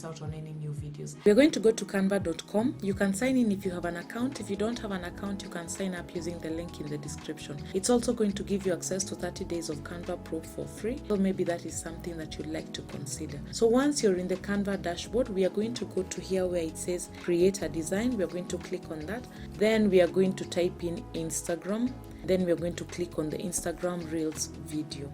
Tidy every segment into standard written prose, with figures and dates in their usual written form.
out on any new videos. We're going to go to canva.com. You can sign in if you have an account. If you don't have an account, you can sign up using the link in the description. It's also going to give you access to 30 days of Canva Pro for free. So maybe that is something that you'd like to consider. So once you're in the Canva dashboard, we are going to go to here where it says create a design. We are going to click on that. Then we are going to type in Instagram. Then we are going to click on the Instagram Reels video.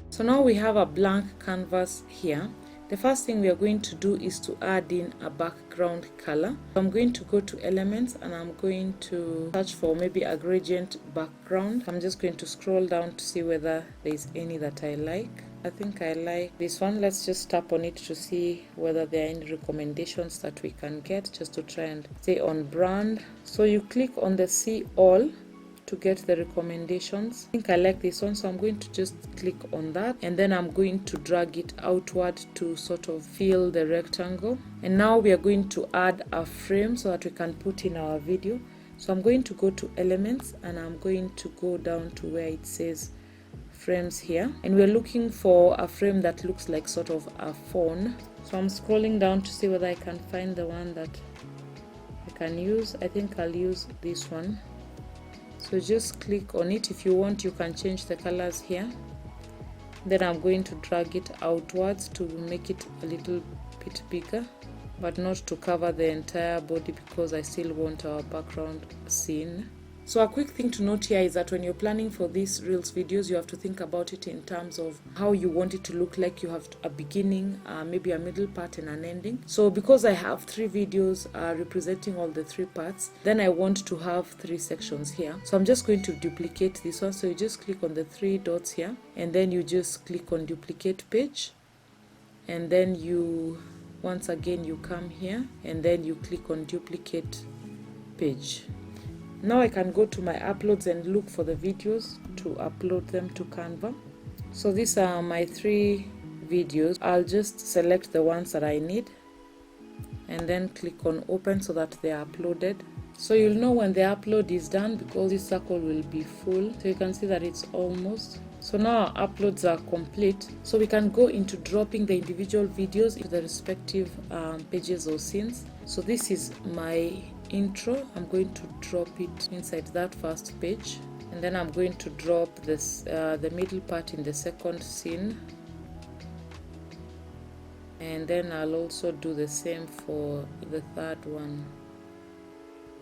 So now we have a blank canvas here. The first thing we are going to do is to add in a background color. I'm going to go to elements and I'm going to search for maybe a gradient background. I'm just going to scroll down to see whether there's any that I like. I think I like this one. Let's just tap on it to see whether there are any recommendations that we can get, just to try and stay on brand. So you click on the see all to get the recommendations. I think I like this one, so I'm going to just click on that, and then I'm going to drag it outward to sort of fill the rectangle. And now we are going to add a frame so that we can put in our video. So I'm going to go to elements and I'm going to go down to where it says frames here, and we're looking for a frame that looks like sort of a phone. So I'm scrolling down to see whether I can find the one that I can use. I think I'll use this one. So just click on it. If you want, you can change the colors here. Then I'm going to drag it outwards to make it a little bit bigger, but not to cover the entire body because I still want our background seen. So a quick thing to note here is that when you're planning for these Reels videos, you have to think about it in terms of how you want it to look like. You have a beginning, maybe a middle part and an ending. So because I have 3 videos representing all the 3 parts, then I want to have 3 sections here. So I'm just going to duplicate this one. So you just click on the 3 dots here, and then you just click on duplicate page. And then you, once again, you come here and then you click on duplicate page. Now I can go to my uploads and look for the videos to upload them to Canva. So these are my 3 videos. I'll just select the ones that I need and then click on open so that they are uploaded. So you'll know when the upload is done because this circle will be full. So you can see that it's almost. So now our uploads are complete. So we can go into dropping the individual videos into the respective pages or scenes. So this is my intro. I'm going to drop it inside that first page, and then I'm going to drop this the middle part in the second scene, and then I'll also do the same for the third one.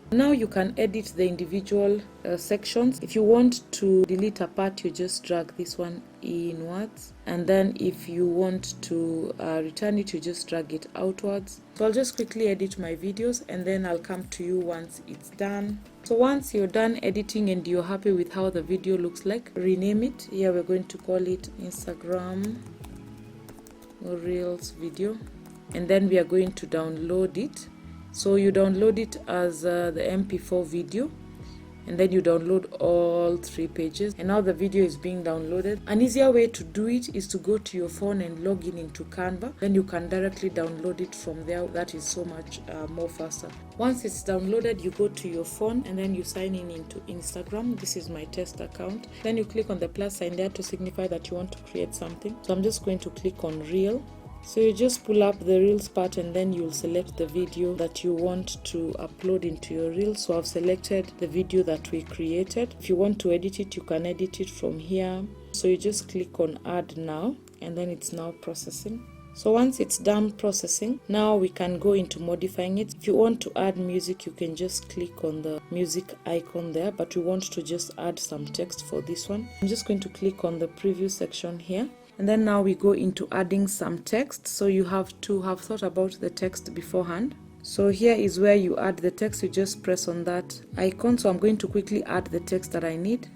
Now you can edit the individual sections. If you want to delete a part, you just drag this one inwards, and then if you want to return it, you just drag it outwards. So I'll just quickly edit my videos and then I'll come to you once it's done. So once you're done editing and you're happy with how the video looks like, rename it. Here we're going to call it Instagram Reels video, and then we are going to download it. So you download it as the MP4 video, and then you download all 3 pages, and now the video is being downloaded. An easier way to do it is to go to your phone and log in into Canva. Then you can directly download it from there. That is so much more faster. Once it's downloaded, you go to your phone and then you sign in into Instagram. This is my test account. Then you click on the plus sign there to signify that you want to create something. So I'm just going to click on Reel. So you just pull up the Reels part and then you'll select the video that you want to upload into your Reel. So I've selected the video that we created. If you want to edit it, you can edit it from here. So you just click on add now, and then it's now processing. So once it's done processing, now we can go into modifying it. If you want to add music, you can just click on the music icon there, but we want to just add some text for this one. I'm just going to click on the preview section here. And then now we go into adding some text. So you have to have thought about the text beforehand. So here is where you add the text. You just press on that icon. So I'm going to quickly add the text that I need.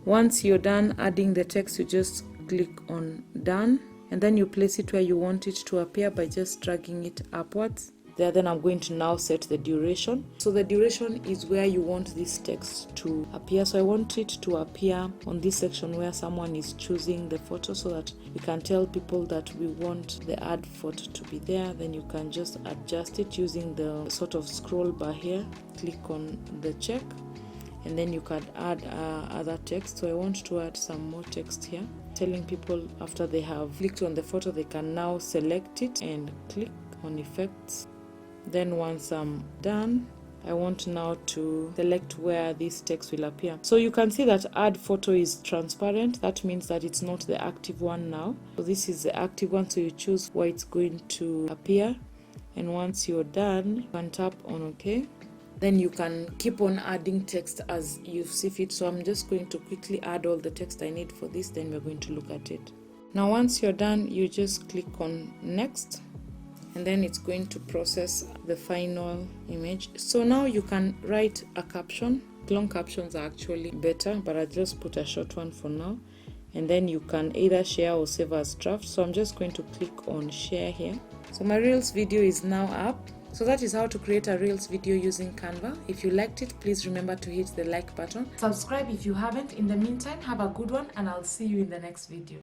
Once you're done adding the text, you just click on done, and then you place it where you want it to appear by just dragging it upwards. There, then I'm going to now set the duration. So the duration is where you want this text to appear. So I want it to appear on this section where someone is choosing the photo, so that we can tell people that we want the add photo to be there. Then you can just adjust it using the sort of scroll bar here. Click on the check, and then you can add other text. So I want to add some more text here. telling people after they have clicked on the photo, they can now select it and click on effects. Then once I'm done, I want now to select where this text will appear. So you can see that add photo is transparent. That means that it's not the active one now. So this is the active one, so you choose where it's going to appear. And once you're done, you can tap on OK. Then you can keep on adding text as you see fit. So I'm just going to quickly add all the text I need for this, then we're going to look at it. Now once you're done, you just click on next, and then it's going to process the final image. So now you can write a caption. Long captions are actually better, but I just put a short one for now. And then you can either share or save as draft. So I'm just going to click on share here. So my Reels video is now up. So that is how to create a Reels video using Canva. If you liked it, please remember to hit the like button. Subscribe if you haven't. In the meantime, have a good one, and I'll see you in the next video.